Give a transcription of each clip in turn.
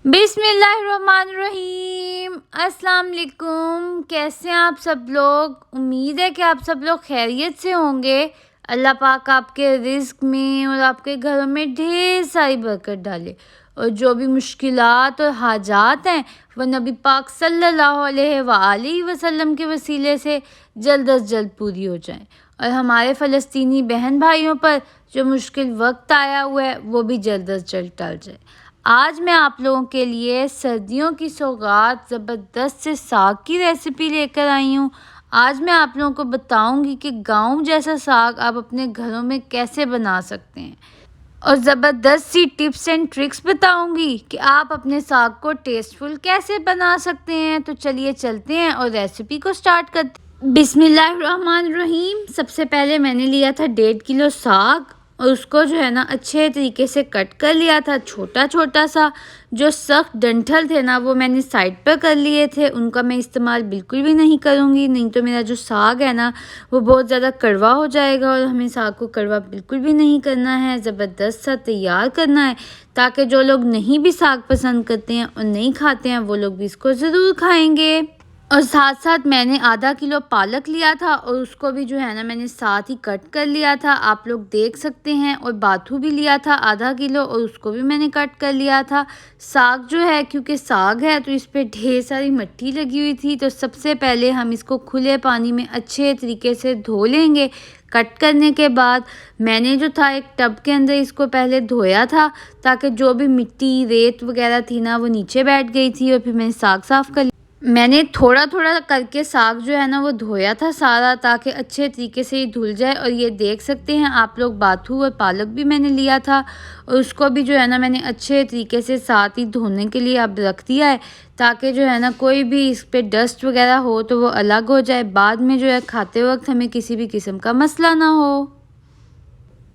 बिस्मिल्लाहिर्रहमानिर्रहीम। अस्सलाम वालेकुम। कैसे हैं आप सब लोग? उम्मीद है कि आप सब लोग खैरियत से होंगे। अल्लाह पाक आपके रिज़्क में और आपके घरों में ढेर सारी बरकत डाले और जो भी मुश्किलात और हाजात हैं वह नबी पाक सल्लल्लाहु अलैहि वसल्लम के वसीले से जल्द अज जल्द पूरी हो जाएं और हमारे फ़लस्तीनी बहन भाइयों पर जो मुश्किल वक्त आया हुआ है वो भी जल्द अज जल्द टल जाए। आज मैं आप लोगों के लिए सर्दियों की सौगात ज़बरदस्त से साग की रेसिपी लेकर आई हूँ। आज मैं आप लोगों को बताऊंगी कि गाँव जैसा साग आप अपने घरों में कैसे बना सकते हैं और ज़बरदस्त सी टिप्स एंड ट्रिक्स बताऊंगी कि आप अपने साग को टेस्टफुल कैसे बना सकते हैं। तो चलिए चलते हैं और रेसिपी को स्टार्ट करते हैं। बिस्मिल्लाहिर्रहमानिर्रहीम। सबसे पहले मैंने लिया था 1.5 किलो साग और उसको जो है ना अच्छे तरीके से कट कर लिया था छोटा छोटा सा। जो सख्त डंठल थे ना वो मैंने साइड पर कर लिए थे, उनका मैं इस्तेमाल बिल्कुल भी नहीं करूँगी, नहीं तो मेरा जो साग है ना वो बहुत ज़्यादा कड़वा हो जाएगा और हमें साग को कड़वा बिल्कुल भी नहीं करना है, ज़बरदस्त सा तैयार करना है ताकि जो लोग नहीं भी साग पसंद करते हैं और नहीं खाते हैं वो लोग भी इसको ज़रूर खाएँगे। और साथ साथ मैंने आधा किलो पालक लिया था और उसको भी जो है ना मैंने साथ ही कट कर लिया था, आप लोग देख सकते हैं। और बाथू भी लिया था आधा किलो और उसको भी मैंने कट कर लिया था। साग जो है क्योंकि साग है तो इस पर ढेर सारी मिट्टी लगी हुई थी, तो सबसे पहले हम इसको खुले पानी में अच्छे तरीके से धो लेंगे। कट करने के बाद मैंने जो था एक टब के अंदर इसको पहले धोया था ताकि जो भी मिट्टी रेत वगैरह थी ना वो नीचे बैठ गई थी। और फिर मैंने साग साफ़ कर मैंने थोड़ा थोड़ा करके साग जो है ना वो धोया था सारा ताकि अच्छे तरीके से ये धुल जाए। और ये देख सकते हैं आप लोग बाथू और पालक भी मैंने लिया था और उसको भी जो है ना मैंने अच्छे तरीके से साथ ही धोने के लिए अब रख दिया है ताकि जो है ना कोई भी इस पे डस्ट वगैरह हो तो वो अलग हो जाए, बाद में जो है खाते वक्त हमें किसी भी किस्म का मसला ना हो।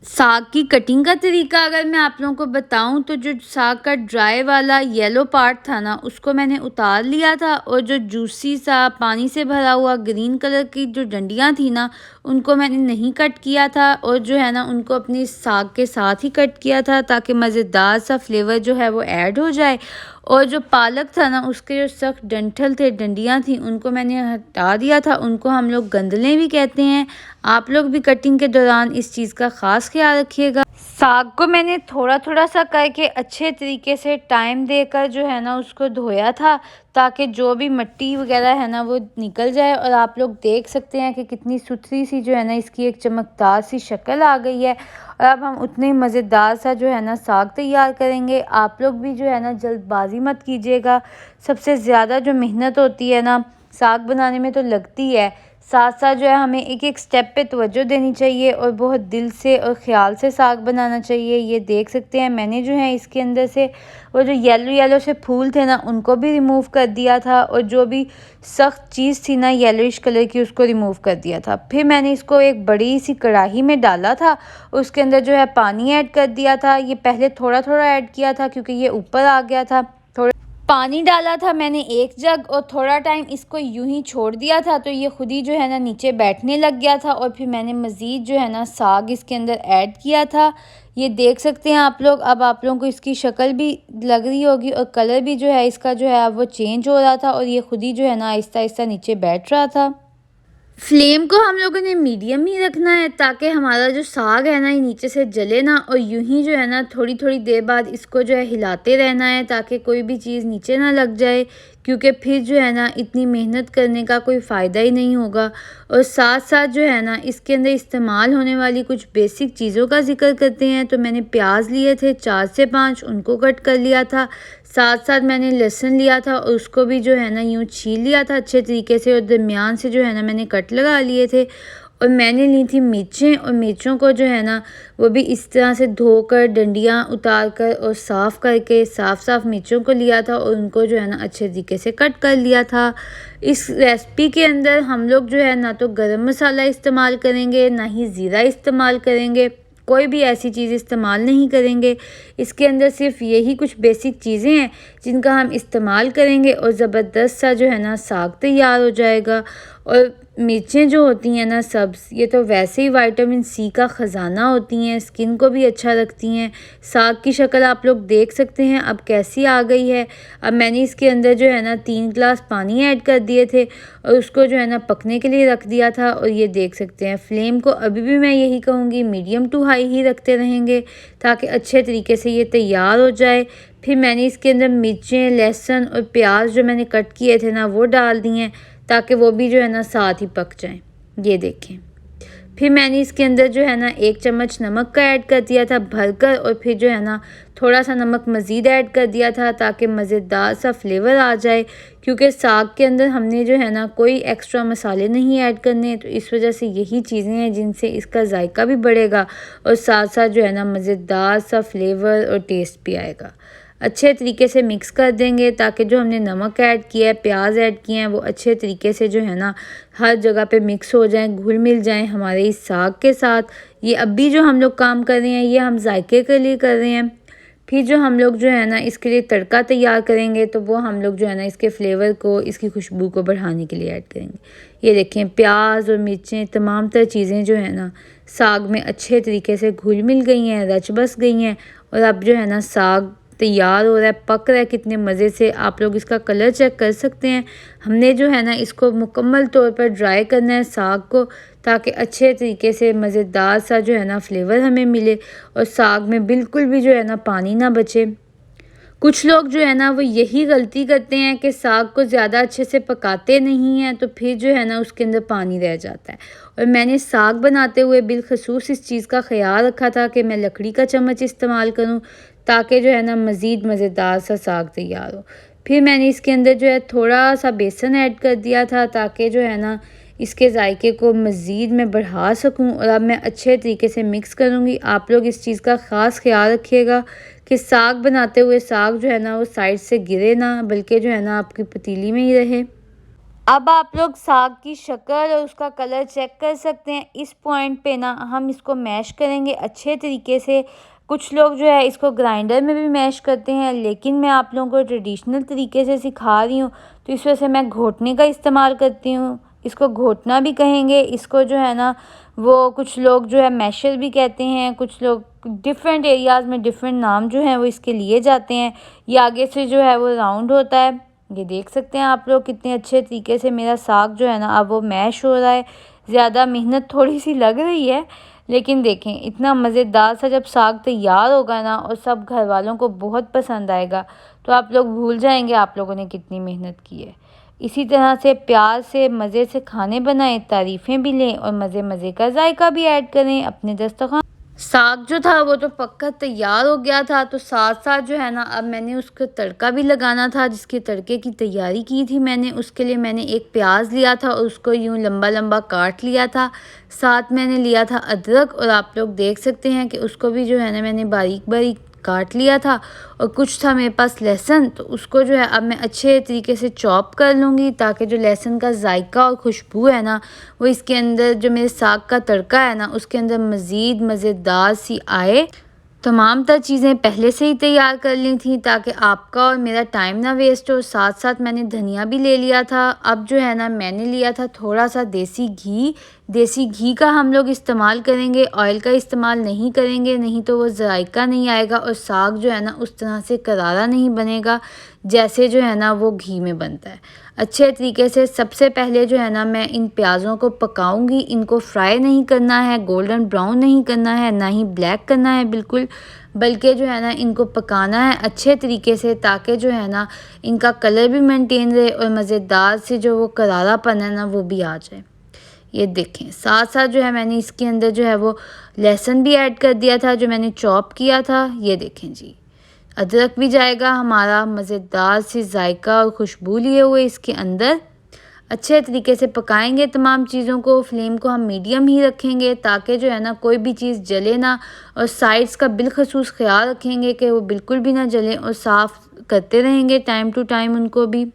साग की कटिंग का तरीका अगर मैं आप लोगों को बताऊं तो जो साग का ड्राई वाला येलो पार्ट था ना उसको मैंने उतार लिया था और जो जूसी सा पानी से भरा हुआ ग्रीन कलर की जो डंडियां थी ना उनको मैंने नहीं कट किया था और जो है ना उनको अपनी साग के साथ ही कट किया था ताकि मज़ेदार सा फ्लेवर जो है वो ऐड हो जाए। और जो पालक था ना उसके जो सख्त डंठल थे डंडियां थी उनको मैंने हटा दिया था, उनको हम लोग गंदले भी कहते हैं। आप लोग भी कटिंग के दौरान इस चीज़ का ख़ास ख्याल रखिएगा। साग को मैंने थोड़ा थोड़ा सा करके अच्छे तरीके से टाइम देकर जो है ना उसको धोया था ताकि जो भी मिट्टी वगैरह है ना वो निकल जाए। और आप लोग देख सकते हैं कि कितनी सुथरी सी जो है ना इसकी एक चमकदार सी शक्ल आ गई है। और अब हम उतने मज़ेदार सा जो है ना साग तैयार करेंगे। आप लोग भी जो है ना जल्दबाजी मत कीजिएगा, सबसे ज़्यादा जो मेहनत होती है ना साग बनाने में तो लगती है, साथ साथ जो है हमें एक एक स्टेप पे तवज्जो देनी चाहिए और बहुत दिल से और ख़्याल से साग बनाना चाहिए। ये देख सकते हैं मैंने जो है इसके अंदर से वो जो येलो येलो से फूल थे ना उनको भी रिमूव कर दिया था और जो भी सख्त चीज़ थी ना येलोइश कलर की उसको रिमूव कर दिया था। फिर मैंने इसको एक बड़ी सी कढ़ाई में डाला था, उसके अंदर जो है पानी ऐड कर दिया था। ये पहले थोड़ा थोड़ा ऐड किया था क्योंकि ये ऊपर आ गया था। पानी डाला था मैंने 1 जग और थोड़ा टाइम इसको यूं ही छोड़ दिया था तो ये खुद ही जो है ना नीचे बैठने लग गया था। और फिर मैंने मज़ीद जो है ना साग इसके अंदर ऐड किया था। ये देख सकते हैं आप लोग, अब आप लोगों को इसकी शक्ल भी लग रही होगी और कलर भी जो है इसका जो है अब वो चेंज हो रहा था और ये खुद ही जो है ना आहिस्ता आहिस्ता नीचे बैठ रहा था। फ्लेम को हम लोगों ने मीडियम ही रखना है ताकि हमारा जो साग है ना ये नीचे से जले ना। और यूं ही जो है ना थोड़ी थोड़ी देर बाद इसको जो है हिलाते रहना है ताकि कोई भी चीज़ नीचे ना लग जाए, क्योंकि फिर जो है ना इतनी मेहनत करने का कोई फ़ायदा ही नहीं होगा। और साथ साथ जो है ना इसके अंदर इस्तेमाल होने वाली कुछ बेसिक चीज़ों का जिक्र करते हैं। तो मैंने प्याज लिए थे 4 से 5, उनको कट कर लिया था। साथ साथ मैंने लहसुन लिया था और उसको भी जो है ना यूँ छील लिया था अच्छे तरीके से और दरमियान से जो है ना मैंने कट लगा लिए थे। और मैंने ली थी मिर्चें और मिर्चों को जो है ना वो भी इस तरह से धोकर डंडियाँ उतार कर और साफ़ करके साफ़ मिर्चों को लिया था और उनको जो है ना अच्छे तरीके से कट कर लिया था। इस रेसिपी के अंदर हम लोग जो है ना तो गरम मसाला इस्तेमाल करेंगे ना ही ज़ीरा इस्तेमाल करेंगे, कोई भी ऐसी चीज़ इस्तेमाल नहीं करेंगे। इसके अंदर सिर्फ यही कुछ बेसिक चीज़ें हैं जिनका हम इस्तेमाल करेंगे और ज़बरदस्त सा जो है ना साग तैयार हो जाएगा। और मिर्चें जो होती हैं ना सब्ज़, ये तो वैसे ही विटामिन सी का ख़जाना होती हैं, स्किन को भी अच्छा रखती हैं। साग की शक्ल आप लोग देख सकते हैं अब कैसी आ गई है। अब मैंने इसके अंदर जो है ना 3 ग्लास पानी ऐड कर दिए थे और उसको जो है ना पकने के लिए रख दिया था। और ये देख सकते हैं फ्लेम को अभी भी मैं यही कहूँगी मीडियम टू हाई ही रखते रहेंगे ताकि अच्छे तरीके से ये तैयार हो जाए। फिर मैंने इसके अंदर मिर्चें, लहसुन और प्याज जो मैंने कट किए थे ना वो डाल दिए हैं ताकि वो भी जो है ना साथ ही पक जाएं। ये देखें। फिर मैंने इसके अंदर जो है ना 1 चम्मच नमक का ऐड कर दिया था भरकर और फिर जो है ना थोड़ा सा नमक मज़ीद ऐड कर दिया था ताकि मज़ेदार सा फ्लेवर आ जाए, क्योंकि साग के अंदर हमने जो है ना कोई एक्स्ट्रा मसाले नहीं ऐड करने, तो इस वजह से यही चीज़ें हैं जिनसे इसका जायका भी बढ़ेगा और साथ साथ जो है ना मज़ेदार सा फ्लेवर और टेस्ट भी आएगा। अच्छे तरीके से मिक्स कर देंगे ताकि जो हमने नमक ऐड किया है, प्याज ऐड किए हैं, वो अच्छे तरीके से जो है ना हर जगह पे मिक्स हो जाएं, घुल मिल जाएं हमारे इस साग के साथ। ये अभी जो हम लोग काम कर रहे हैं ये हम जायके के लिए कर रहे हैं। फिर जो हम लोग जो है ना इसके लिए तड़का तैयार करेंगे तो वो हम लोग जो है ना इसके फ्लेवर को, इसकी खुशबू को बढ़ाने के लिए ऐड करेंगे। ये देखें प्याज और मिर्चें तमाम तरह चीज़ें जो है ना साग में अच्छे तरीके से घुल मिल गई हैं, रच बस गई हैं और अब जो है ना साग तैयार हो रहा है, पक रहा है कितने मज़े से। आप लोग इसका कलर चेक कर सकते हैं। हमने जो है ना इसको मुकम्मल तौर पर ड्राई करना है साग को ताकि अच्छे तरीके से मज़ेदार सा जो है ना फ्लेवर हमें मिले और साग में बिल्कुल भी जो है ना पानी ना बचे। कुछ लोग जो है ना वो यही गलती करते हैं कि साग को ज़्यादा अच्छे से पकाते नहीं हैं तो फिर जो है ना उसके अंदर पानी रह जाता है। और मैंने साग बनाते हुए बिलखसूस इस चीज़ का ख़्याल रखा था कि मैं लकड़ी का चम्मच इस्तेमाल करूं ताकि जो है ना मज़ीद मज़ेदार सा साग तैयार हो। फिर मैंने इसके अंदर जो है थोड़ा सा बेसन ऐड कर दिया था ताकि जो है ना इसके जायके को मज़ीद मैं बढ़ा सकूं। और अब मैं अच्छे तरीके से मिक्स करूंगी। आप लोग इस चीज़ का ख़ास ख्याल रखिएगा कि साग बनाते हुए साग जो है ना वो साइड से गिरे ना, बल्कि जो है ना आपकी पतीली में ही रहे। अब आप लोग साग की शक्ल और उसका कलर चेक कर सकते हैं। इस पॉइंट पे ना हम इसको मैश करेंगे अच्छे तरीके से। कुछ लोग जो है इसको ग्राइंडर में भी मैश करते हैं, लेकिन मैं आप लोगों को ट्रेडिशनल तरीके से सिखा रही हूँ तो इस वजह से मैं घोटने का इस्तेमाल करती हूँ। इसको घोटना भी कहेंगे, इसको जो है ना वो कुछ लोग जो है मैशर भी कहते हैं, कुछ लोग डिफरेंट एरियाज़ में डिफरेंट नाम जो हैं वो इसके लिए जाते हैं। ये आगे से जो है वो राउंड होता है। ये देख सकते हैं आप लोग कितने अच्छे तरीके से मेरा साग जो है ना अब वो मैश हो रहा है। ज़्यादा मेहनत थोड़ी सी लग रही है, लेकिन देखें इतना मज़ेदार सा जब साग तैयार होगा ना और सब घर वालों को बहुत पसंद आएगा तो आप लोग भूल जाएंगे आप लोगों ने कितनी मेहनत की है। इसी तरह से प्यार से मज़े से खाने बनाएं, तारीफ़ें भी लें और मज़े मज़े का जायका भी ऐड करें अपने दस्तरख़्वान। साग जो था वो तो पक्का तैयार हो गया था, तो साथ साथ जो है ना अब मैंने उसको तड़का भी लगाना था। जिसके तड़के की तैयारी की थी मैंने, उसके लिए मैंने एक प्याज लिया था और उसको यूँ लंबा लंबा काट लिया था। साथ मैंने लिया था अदरक और आप लोग देख सकते हैं कि उसको भी जो है ना मैंने बारीक बारीक काट लिया था। और कुछ था मेरे पास लहसुन, तो उसको जो है अब मैं अच्छे तरीके से चॉप कर लूँगी ताकि जो लहसुन का जायका और खुशबू है ना वो इसके अंदर जो मेरे साग का तड़का है ना उसके अंदर मज़ीद मज़ेदार सी आए। तमाम तर चीज़ें पहले से ही तैयार कर ली थी ताकि आपका और मेरा टाइम ना वेस्ट हो। साथ साथ मैंने धनिया भी ले लिया था। अब जो है ना मैंने लिया था थोड़ा सा देसी घी। देसी घी का हम लोग इस्तेमाल करेंगे, ऑयल का इस्तेमाल नहीं करेंगे, नहीं तो वो जायका नहीं आएगा और साग जो है ना उस तरह से करारा नहीं बनेगा जैसे जो है ना वो घी में बनता है। अच्छे तरीके से सबसे पहले जो है ना मैं इन प्याज़ों को पकाऊंगी। इनको फ्राई नहीं करना है, गोल्डन ब्राउन नहीं करना है, ना ही ब्लैक करना है बिल्कुल, बल्कि जो है ना इनको पकाना है अच्छे तरीके से ताकि जो है ना इनका कलर भी मेंटेन रहे और मज़ेदार से जो वो करारापन है ना वो भी आ जाए। ये देखें साथ साथ जो है मैंने इसके अंदर जो है वो लहसुन भी ऐड कर दिया था जो मैंने चॉप किया था। ये देखें जी, अदरक भी जाएगा हमारा मज़ेदार सी जायका और खुशबू लिए हुए इसके अंदर। अच्छे तरीके से पकाएंगे तमाम चीज़ों को। फ्लेम को हम मीडियम ही रखेंगे ताकि जो है ना कोई भी चीज़ जले ना, और साइड्स का बिलखसूस ख्याल रखेंगे कि वो बिल्कुल भी ना जलें और साफ़ करते रहेंगे टाइम टू टाइम उनको भी।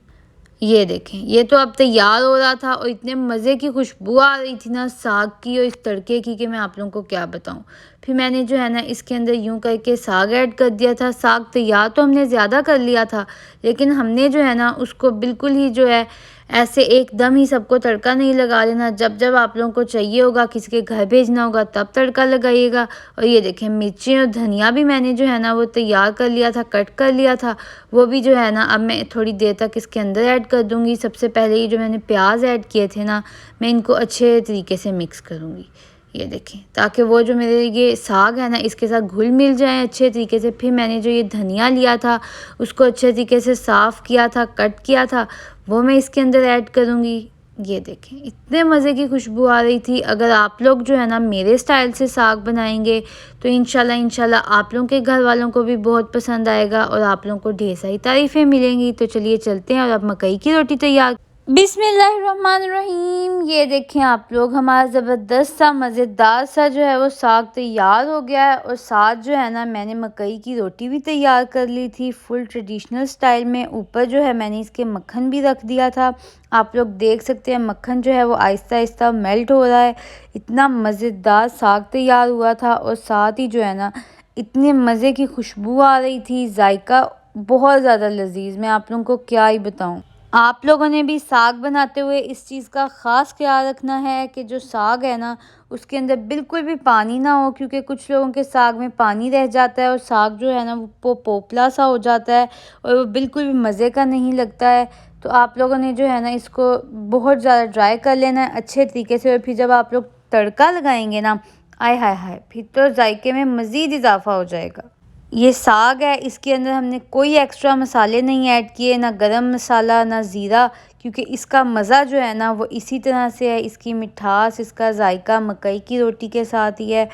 ये देखें ये तो अब तैयार हो रहा था और इतने मज़े की खुशबू आ रही थी ना साग की और इस तड़के की कि मैं आप लोगों को क्या बताऊं। फिर मैंने जो है ना इसके अंदर यूँ करके साग ऐड कर दिया था। साग तैयार तो हमने ज़्यादा कर लिया था, लेकिन हमने जो है ना उसको बिल्कुल ही जो है ऐसे एकदम ही सबको तड़का नहीं लगा देना। जब जब आप लोगों को चाहिए होगा, किसी के घर भेजना होगा, तब तड़का लगाइएगा। और ये देखें, मिर्ची और धनिया भी मैंने जो है ना वो तैयार कर लिया था, कट कर लिया था। वो भी जो है ना अब मैं थोड़ी देर तक इसके अंदर ऐड कर दूँगी। सबसे पहले ये जो मैंने प्याज ऐड किए थे ना, मैं इनको अच्छे तरीके से मिक्स करूँगी। ये देखें, ताकि वो जो मेरे ये साग है ना इसके साथ घुल मिल जाए अच्छे तरीके से। फिर मैंने जो ये धनिया लिया था उसको अच्छे तरीके से साफ़ किया था, कट किया था, वो मैं इसके अंदर ऐड करूँगी। ये देखें, इतने मज़े की खुशबू आ रही थी। अगर आप लोग जो है ना मेरे स्टाइल से साग बनाएंगे तो इंशाल्लाह आप लोगों के घर वालों को भी बहुत पसंद आएगा और आप लोगों को ढेर सारी तारीफ़ें मिलेंगी। तो चलिए चलते हैं और अब मकई की रोटी तैयार। बिस्मिल्लाहिर्रहमानिर्रहीम। ये देखें आप लोग, हमारा ज़बरदस्त सा मज़ेदार सा जो है वो साग तैयार हो गया है। और साथ जो है ना मैंने मकई की रोटी भी तैयार कर ली थी फुल ट्रेडिशनल स्टाइल में। ऊपर जो है मैंने इसके मक्खन भी रख दिया था। आप लोग देख सकते हैं मक्खन जो है वो आहिस्ता आहिस्ता मेल्ट हो रहा है। इतना मज़ेदार साग तैयार हुआ था और साथ ही जो है ना इतने मज़े की खुशबू आ रही थी, जायका बहुत ज़्यादा लजीज। मैं आप लोगों को क्या ही बताऊँ। आप लोगों ने भी साग बनाते हुए इस चीज़ का ख़ास ख्याल रखना है कि जो साग है ना उसके अंदर बिल्कुल भी पानी ना हो, क्योंकि कुछ लोगों के साग में पानी रह जाता है और साग जो है ना वो पोपला सा हो जाता है और वो बिल्कुल भी मज़े का नहीं लगता है। तो आप लोगों ने जो है ना इसको बहुत ज़्यादा ड्राई कर लेना है अच्छे तरीके से। और फिर जब आप लोग तड़का लगाएंगे ना, आय हाय हाय, फिर तो जायके में मज़ीद इजाफा हो जाएगा। ये साग है, इसके अंदर हमने कोई एक्स्ट्रा मसाले नहीं ऐड किए, ना गरम मसाला ना ज़ीरा, क्योंकि इसका मज़ा जो है ना वो इसी तरह से है। इसकी मिठास, इसका जायका मकई की रोटी के साथ ही है।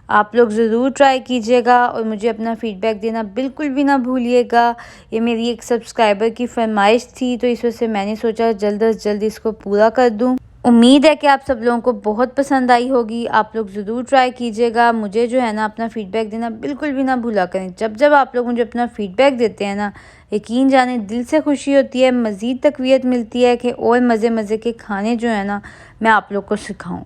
आप लोग ज़रूर ट्राई कीजिएगा और मुझे अपना फ़ीडबैक देना बिल्कुल भी ना भूलिएगा। ये मेरी एक सब्सक्राइबर की फरमाइश थी, तो इस वजह से मैंने सोचा जल्द अज़ जल्द इसको पूरा कर दूँ। उम्मीद है कि आप सब लोगों को बहुत पसंद आई होगी। आप लोग ज़रूर ट्राई कीजिएगा। मुझे जो है ना अपना फ़ीडबैक देना बिल्कुल भी ना भूला करें। जब जब आप लोग मुझे अपना फ़ीडबैक देते हैं ना, यकीन जाने दिल से खुशी होती है, मज़ीद तक़वियत मिलती है कि और मज़े मज़े के खाने जो है ना मैं आप लोग को सिखाऊं।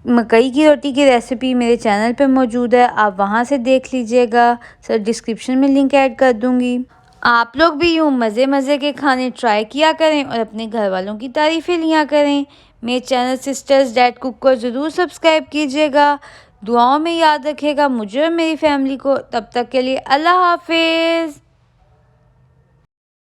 मकई की रोटी की रेसिपी मेरे चैनल पे मौजूद है, आप वहाँ से देख लीजिएगा। सर डिस्क्रिप्शन में लिंक ऐड कर दूँगी। आप लोग भी यूँ मज़े मज़े के खाने ट्राई किया करें और अपने घर वालों की तारीफ़ें लिया करें। मेरे चैनल सिस्टर्स डैड कुक को ज़रूर सब्सक्राइब कीजिएगा। दुआओं में याद रखिएगा मुझे और मेरी फैमिली को। तब तक के लिए अल्लाह हाफ़िज़।